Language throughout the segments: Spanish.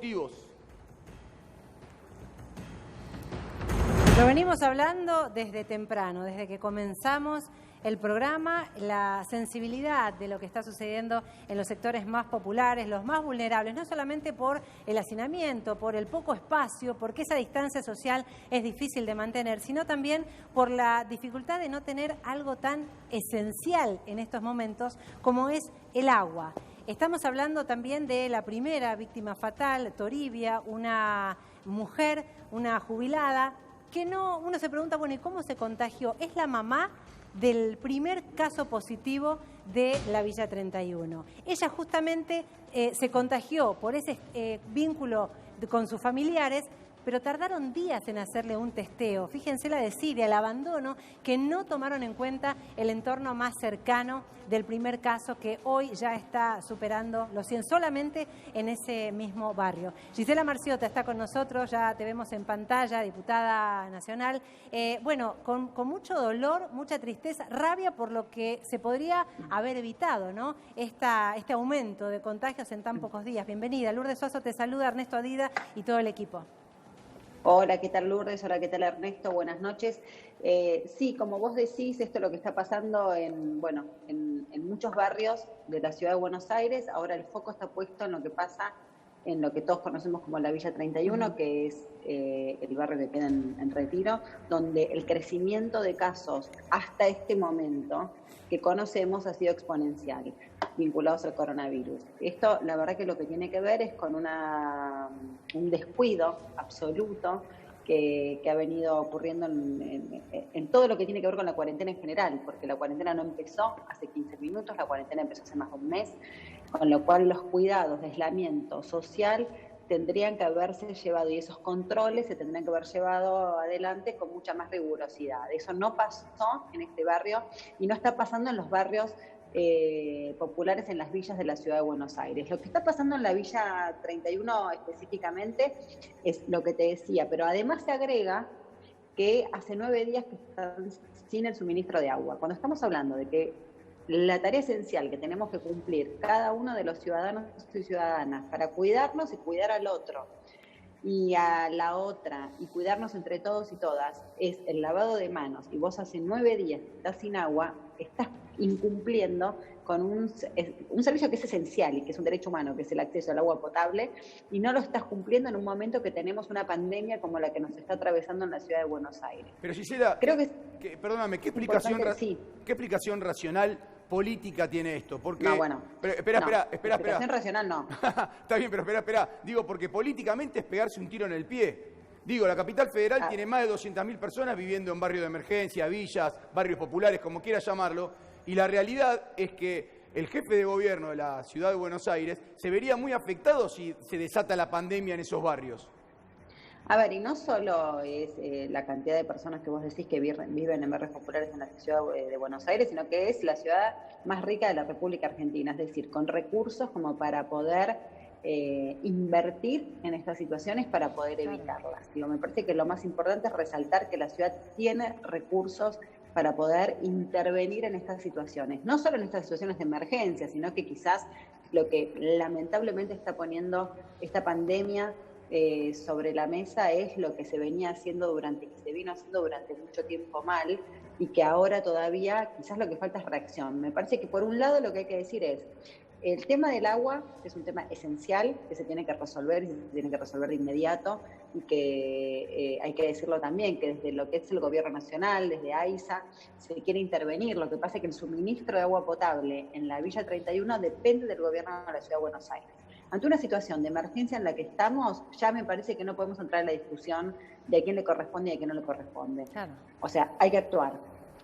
positivos. Lo venimos hablando desde temprano, desde que comenzamos el programa, la sensibilidad de lo que está sucediendo en los sectores más populares, los más vulnerables, no solamente por el hacinamiento, por el poco espacio, porque esa distancia social es difícil de mantener, sino también por la dificultad de no tener algo tan esencial en estos momentos como es el agua. Estamos hablando también de la primera víctima fatal, Toribia, una mujer, una jubilada, que uno se pregunta, bueno, ¿y cómo se contagió? Es la mamá del primer caso positivo de la Villa 31. Ella justamente se contagió por ese vínculo con sus familiares, pero tardaron días en hacerle un testeo. Fíjense la desidia, el abandono, que no tomaron en cuenta el entorno más cercano del primer caso, que hoy ya está superando los 100 solamente en ese mismo barrio. Gisela Marciota está con nosotros, ya te vemos en pantalla, diputada nacional. Bueno, con mucho dolor, mucha tristeza, rabia por lo que se podría haber evitado, ¿no? Este aumento de contagios en tan pocos días. Bienvenida. Lourdes Suazo te saluda, Ernesto Adida y todo el equipo. Hola, ¿qué tal Lourdes? Hola, ¿qué tal Ernesto? Buenas noches. Sí, como vos decís, esto es lo que está pasando en muchos barrios de la ciudad de Buenos Aires. Ahora el foco está puesto en lo que pasa en lo que todos conocemos como la Villa 31, que es el barrio que queda en Retiro, donde el crecimiento de casos hasta este momento que conocemos ha sido exponencial, vinculados al coronavirus. Esto, la verdad que lo que tiene que ver es con un descuido absoluto que ha venido ocurriendo en todo lo que tiene que ver con la cuarentena en general, porque la cuarentena no empezó hace 15 minutos, la cuarentena empezó hace más de un mes, con lo cual los cuidados de aislamiento social tendrían que haberse llevado, y esos controles se tendrían que haber llevado adelante con mucha más rigurosidad. Eso no pasó en este barrio y no está pasando en los barrios populares en las villas de la ciudad de Buenos Aires. Lo que está pasando en la Villa 31 específicamente es lo que te decía, pero además se agrega que hace 9 días que están sin el suministro de agua. Cuando estamos hablando de que la tarea esencial que tenemos que cumplir cada uno de los ciudadanos y ciudadanas para cuidarnos y cuidar al otro y a la otra y cuidarnos entre todos y todas es el lavado de manos, y vos hace 9 días que estás sin agua, estás incumpliendo con un servicio que es esencial y que es un derecho humano, que es el acceso al agua potable, y no lo estás cumpliendo en un momento que tenemos una pandemia como la que nos está atravesando en la ciudad de Buenos Aires. Pero Gisela, creo perdóname, ¿qué explicación racional política tiene esto? Porque, no, bueno. Espera. Explicación racional no. Está bien, pero espera. Digo, porque políticamente es pegarse un tiro en el pie. Digo, la capital federal tiene más de 200.000 personas viviendo en barrios de emergencia, villas, barrios populares, como quiera llamarlo, y la realidad es que el jefe de gobierno de la ciudad de Buenos Aires se vería muy afectado si se desata la pandemia en esos barrios. A ver, y no solo es la cantidad de personas que vos decís que viven en barrios populares en la ciudad de Buenos Aires, sino que es la ciudad más rica de la República Argentina, es decir, con recursos como para poder invertir en estas situaciones para poder evitarlas. Digo, me parece que lo más importante es resaltar que la ciudad tiene recursos para poder intervenir en estas situaciones, no solo en estas situaciones de emergencia, sino que quizás lo que lamentablemente está poniendo esta pandemia sobre la mesa es lo que se venía haciendo que se vino haciendo durante mucho tiempo mal, y que ahora todavía quizás lo que falta es reacción. Me parece que por un lado lo que hay que decir es el tema del agua, que es un tema esencial, que se tiene que resolver y se tiene que resolver de inmediato, y que hay que decirlo también, que desde lo que es el gobierno nacional, desde AISA, se quiere intervenir. Lo que pasa es que el suministro de agua potable en la Villa 31 depende del gobierno de la Ciudad de Buenos Aires. Ante una situación de emergencia en la que estamos, ya me parece que no podemos entrar en la discusión de a quién le corresponde y a quién no le corresponde. Claro. O sea, hay que actuar.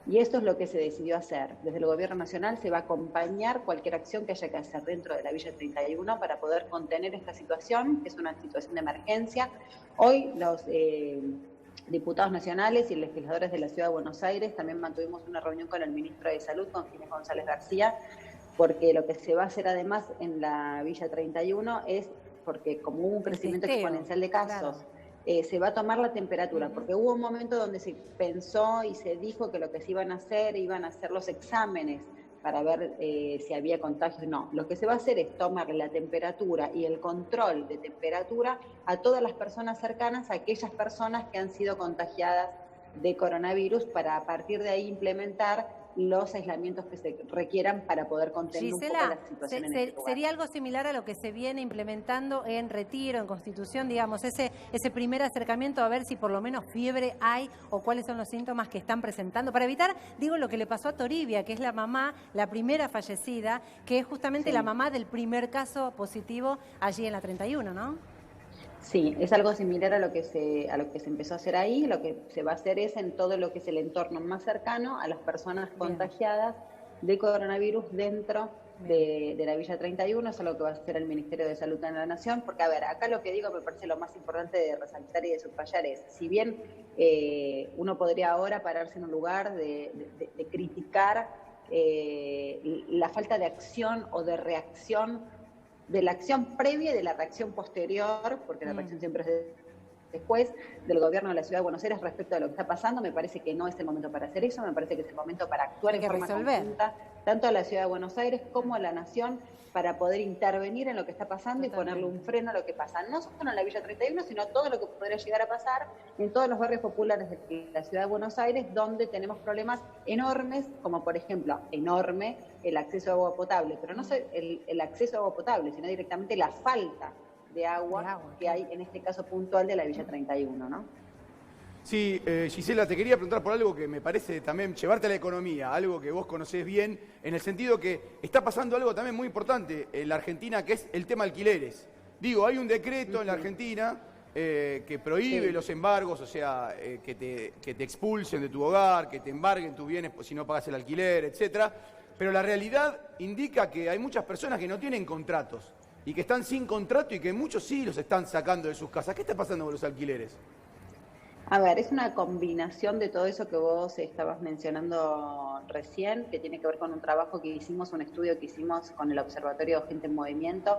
Y esto es lo que se decidió hacer. Desde el gobierno nacional se va a acompañar cualquier acción que haya que hacer dentro de la Villa 31 para poder contener esta situación, que es una situación de emergencia. Hoy los diputados nacionales y legisladores de la Ciudad de Buenos Aires también mantuvimos una reunión con el ministro de Salud, con Ginés González García, porque lo que se va a hacer además en la Villa 31 es, porque como hubo un crecimiento exponencial de casos, se va a tomar la temperatura, porque hubo un momento donde se pensó y se dijo que lo que se iban a hacer los exámenes para ver si había contagios. No, lo que se va a hacer es tomarle la temperatura y el control de temperatura a todas las personas cercanas, a aquellas personas que han sido contagiadas de coronavirus, para a partir de ahí implementar los aislamientos que se requieran para poder contener un poco la situación en este lugar. ¿Sería algo similar a lo que se viene implementando en Retiro, en Constitución, digamos, ese primer acercamiento a ver si por lo menos fiebre hay o cuáles son los síntomas que están presentando? Para evitar, digo, lo que le pasó a Toribia, que es la mamá, la primera fallecida, que es justamente la mamá del primer caso positivo allí en la 31, ¿no? Sí, es algo similar a lo que se empezó a hacer ahí. Lo que se va a hacer es en todo lo que es el entorno más cercano a las personas contagiadas de coronavirus dentro de la Villa 31. Eso es lo que va a hacer el Ministerio de Salud de la Nación, porque, a ver, acá lo que digo me parece lo más importante de resaltar y de subrayar es, si bien uno podría ahora pararse en un lugar de criticar la falta de acción o de reacción, de la acción previa y de la reacción posterior, porque la reacción siempre es después, del gobierno de la Ciudad de Buenos Aires respecto a lo que está pasando, me parece que no es el momento para hacer eso, me parece que es el momento para actuar en forma conjunta, tanto a la Ciudad de Buenos Aires como a la Nación, para poder intervenir en lo que está pasando y ponerle un freno a lo que pasa, no solo en la Villa 31, sino todo lo que podría llegar a pasar en todos los barrios populares de la Ciudad de Buenos Aires, donde tenemos problemas enormes, como por ejemplo, enorme el acceso a agua potable, pero no el acceso a agua potable, sino directamente la falta de agua que hay en este caso puntual de la Villa 31, ¿no? Sí, Gisela, te quería preguntar por algo que me parece también llevarte a la economía, algo que vos conocés bien, en el sentido que está pasando algo también muy importante en la Argentina, que es el tema alquileres. Digo, hay un decreto en la Argentina que prohíbe los embargos, o sea, que te expulsen de tu hogar, que te embarguen tus bienes si no pagas el alquiler, etcétera. Pero la realidad indica que hay muchas personas que no tienen contratos y que están sin contrato y que muchos sí los están sacando de sus casas. ¿Qué está pasando con los alquileres? A ver, es una combinación de todo eso que vos estabas mencionando recién, que tiene que ver con un trabajo que hicimos, un estudio que hicimos con el Observatorio de Gente en Movimiento,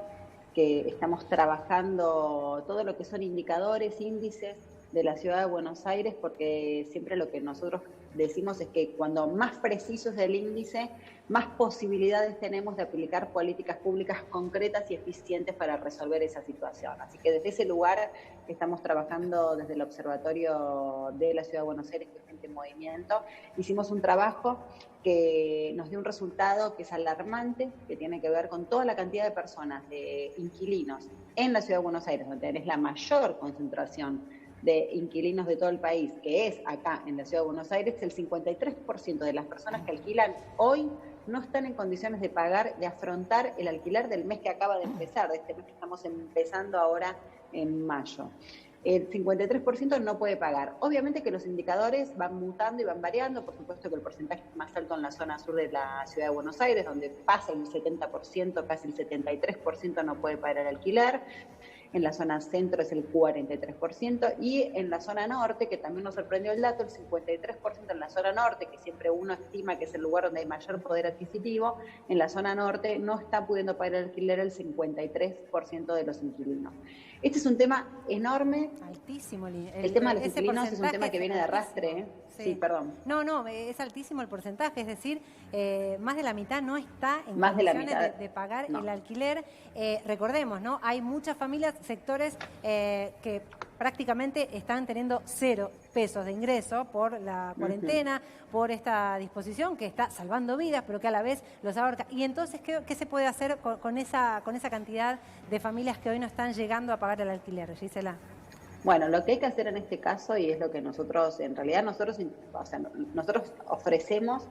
que estamos trabajando todo lo que son indicadores, índices de la Ciudad de Buenos Aires, porque siempre lo que nosotros decimos es que cuando más preciso es el índice, más posibilidades tenemos de aplicar políticas públicas concretas y eficientes para resolver esa situación. Así que desde ese lugar estamos trabajando desde el Observatorio de la Ciudad de Buenos Aires, que es Gente en Movimiento. Hicimos un trabajo que nos dio un resultado que es alarmante, que tiene que ver con toda la cantidad de personas, de inquilinos en la Ciudad de Buenos Aires, donde tenés la mayor concentración de inquilinos de todo el país, que es acá en la Ciudad de Buenos Aires. El 53% de las personas que alquilan hoy no están en condiciones de pagar, de afrontar el alquiler del mes que acaba de empezar, de este mes que estamos empezando ahora en mayo. El 53% no puede pagar. Obviamente que los indicadores van mutando y van variando, por supuesto que el porcentaje es más alto en la zona sur de la Ciudad de Buenos Aires, donde pasa el 70%, casi el 73% no puede pagar el alquiler. En la zona centro es el 43%, y en la zona norte, que también nos sorprendió el dato, el 53% en la zona norte, que siempre uno estima que es el lugar donde hay mayor poder adquisitivo, en la zona norte no está pudiendo pagar el alquiler el 53% de los inquilinos. Este es un tema enorme. Altísimo. El tema de los inquilinos es un tema que viene de arrastre, ¿eh? Sí, perdón. No, es altísimo el porcentaje, es decir, más de la mitad no está en condiciones de pagar el alquiler. Recordemos, ¿no? Hay muchas familias, sectores que prácticamente están teniendo 0 pesos de ingreso por la cuarentena, por esta disposición que está salvando vidas, pero que a la vez los ahorca. Y entonces, ¿qué se puede hacer con esa cantidad de familias que hoy no están llegando a pagar el alquiler, Gisela? Bueno, lo que hay que hacer en este caso, y es lo que nosotros, en realidad nosotros ofrecemos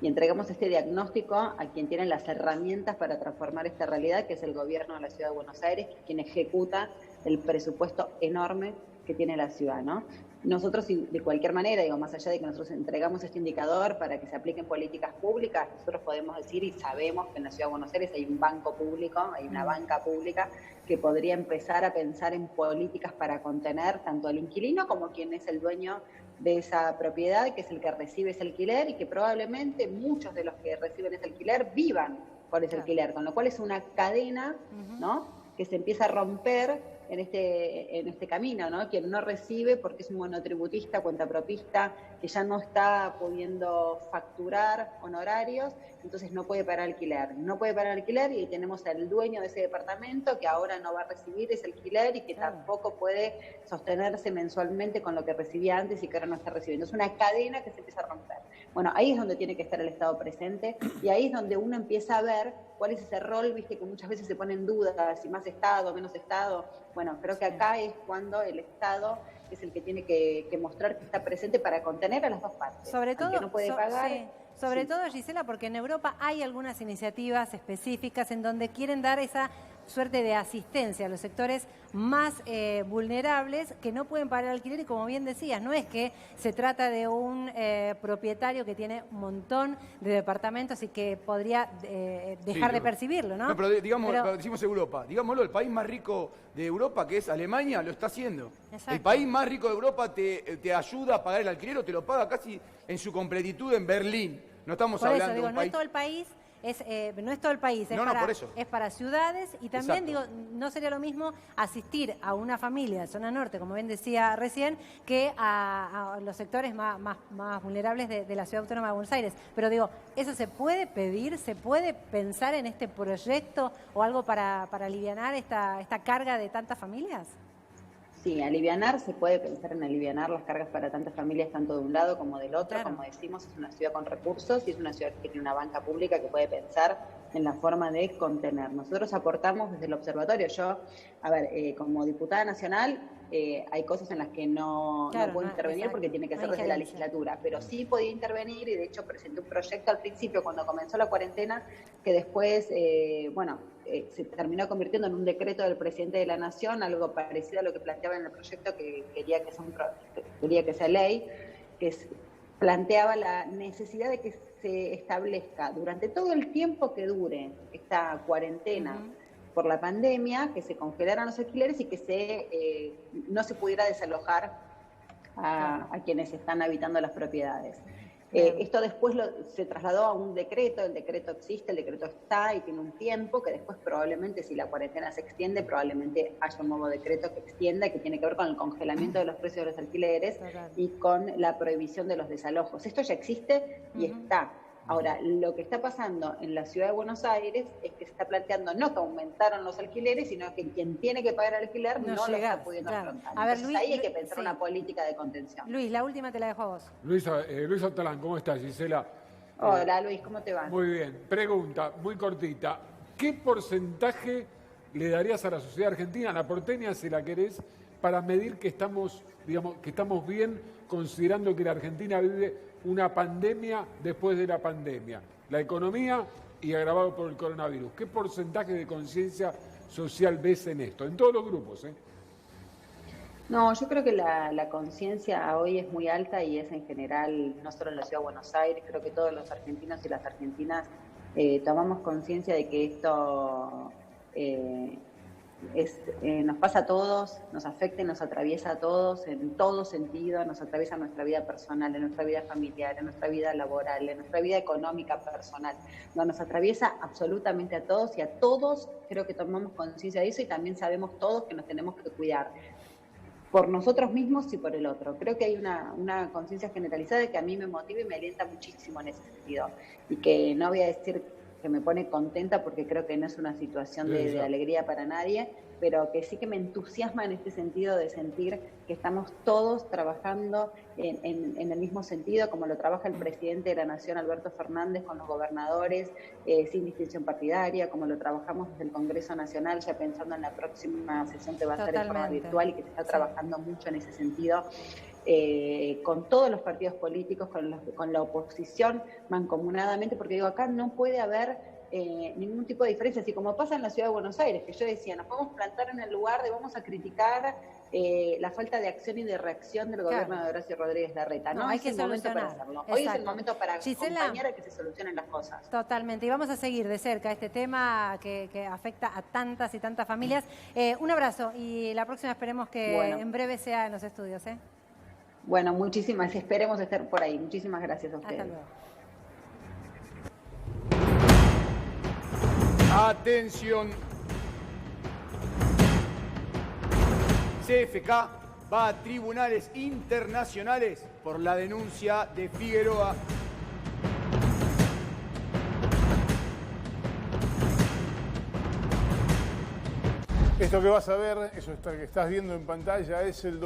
y entregamos este diagnóstico a quien tiene las herramientas para transformar esta realidad, que es el gobierno de la Ciudad de Buenos Aires, quien ejecuta el presupuesto enorme que tiene la ciudad, ¿no? Nosotros, de cualquier manera, digo, más allá de que nosotros entregamos este indicador para que se apliquen políticas públicas, nosotros podemos decir y sabemos que en la Ciudad de Buenos Aires hay un banco público, hay una banca pública que podría empezar a pensar en políticas para contener tanto al inquilino como quien es el dueño de esa propiedad, que es el que recibe ese alquiler, y que probablemente muchos de los que reciben ese alquiler vivan por ese alquiler, con lo cual es una cadena, ¿no?, que se empieza a romper en este camino, ¿no? Quien no recibe porque es un monotributista, cuentapropista, que ya no está pudiendo facturar honorarios, entonces no puede pagar alquiler. No puede pagar alquiler y tenemos al dueño de ese departamento que ahora no va a recibir ese alquiler y que tampoco puede sostenerse mensualmente con lo que recibía antes y que ahora no está recibiendo. Es una cadena que se empieza a romper. Bueno, ahí es donde tiene que estar el Estado presente y ahí es donde uno empieza a ver cuál es ese rol, viste, que muchas veces se pone en duda, si más Estado, menos Estado. Bueno, creo que acá es cuando el Estado es el que tiene que mostrar que está presente para contener a las dos partes. Sobre todo, que no puede pagar. Sí. Sobre todo, Gisela, porque en Europa hay algunas iniciativas específicas en donde quieren dar esa suerte de asistencia a los sectores más vulnerables que no pueden pagar el alquiler y, como bien decías, no es que se trata de un propietario que tiene un montón de departamentos y que podría dejar de percibirlo, ¿no? No, pero decimos Europa, digámoslo, el país más rico de Europa, que es Alemania, lo está haciendo. Exacto. El país más rico de Europa te ayuda a pagar el alquiler o te lo paga casi en su completitud en Berlín. No estamos por hablando eso, digo, de un no país... es todo el país. No es todo el país, es para ciudades y también, digo, no sería lo mismo asistir a una familia de zona norte, como bien decía recién, que a los sectores más vulnerables de la Ciudad Autónoma de Buenos Aires. Pero digo, ¿eso se puede pedir? ¿Se puede pensar en este proyecto o algo para alivianar esta carga de tantas familias? Sí, se puede pensar en alivianar las cargas para tantas familias, tanto de un lado como del otro. Claro. Como decimos, es una ciudad con recursos y es una ciudad que tiene una banca pública que puede pensar en la forma de contener. Nosotros aportamos desde el observatorio. Yo, como diputada nacional, hay cosas en las que no puedo intervenir porque tiene que ser desde la legislatura, pero sí podía intervenir y de hecho presenté un proyecto al principio cuando comenzó la cuarentena que después, se terminó convirtiendo en un decreto del presidente de la Nación, algo parecido a lo que planteaba en el proyecto que quería que sea ley, que planteaba la necesidad de que se establezca durante todo el tiempo que dure esta cuarentena por la pandemia, que se congelaran los alquileres y que no se pudiera desalojar a quienes están habitando las propiedades. Esto después se trasladó a un decreto, el decreto existe, el decreto está y tiene un tiempo que después probablemente, si la cuarentena se extiende, probablemente haya un nuevo decreto que extienda, que tiene que ver con el congelamiento de los precios de los alquileres y con la prohibición de los desalojos. Esto ya existe y está. Ahora, lo que está pasando en la Ciudad de Buenos Aires es que se está planteando no que aumentaron los alquileres, sino que quien tiene que pagar alquiler no lo está pudiendo afrontar. Entonces, Luis, ahí hay que pensar una política de contención. Luis, la última te la dejo a vos. Luis Otalán, ¿cómo estás, Gisela? Hola, Luis, ¿cómo te va? Muy bien. Pregunta, muy cortita. ¿Qué porcentaje le darías a la sociedad argentina, a la porteña, si la querés, para medir que estamos bien, considerando que la Argentina vive una pandemia después de la pandemia, la economía y agravado por el coronavirus? ¿Qué porcentaje de conciencia social ves en esto? En todos los grupos, ¿eh? No, yo creo que la conciencia hoy es muy alta y es en general, no solo en la Ciudad de Buenos Aires, creo que todos los argentinos y las argentinas tomamos conciencia de que esto nos pasa a todos, nos afecta y nos atraviesa a todos en todo sentido, nos atraviesa en nuestra vida personal, en nuestra vida familiar, en nuestra vida laboral, en nuestra vida económica personal. Nos atraviesa absolutamente a todos y a todos creo que tomamos conciencia de eso y también sabemos todos que nos tenemos que cuidar por nosotros mismos y por el otro. Creo que hay una conciencia generalizada que a mí me motiva y me alienta muchísimo en ese sentido y que no voy a decir que me pone contenta porque creo que no es una situación de alegría para nadie, pero que sí que me entusiasma en este sentido de sentir que estamos todos trabajando en el mismo sentido, como lo trabaja el presidente de la Nación, Alberto Fernández, con los gobernadores, sin distinción partidaria, como lo trabajamos desde el Congreso Nacional, ya pensando en la próxima sesión que va a ser en forma virtual y que se está trabajando mucho en ese sentido. Con todos los partidos políticos, con la oposición mancomunadamente, porque digo, acá no puede haber ningún tipo de diferencia, así como pasa en la Ciudad de Buenos Aires, que yo decía, nos podemos plantar en el lugar de vamos a criticar la falta de acción y de reacción del gobierno de Horacio Rodríguez Larreta. No es el momento para hacerlo. Hoy es el momento para acompañar a que se solucionen las cosas. Totalmente, y vamos a seguir de cerca este tema que afecta a tantas y tantas familias. Un abrazo y la próxima esperemos que en breve sea en los estudios. Bueno, muchísimas, esperemos estar por ahí. Muchísimas gracias a ustedes. Hasta luego. Atención. CFK va a tribunales internacionales por la denuncia de Figueroa. Esto que vas a ver, eso que estás viendo en pantalla, es el documento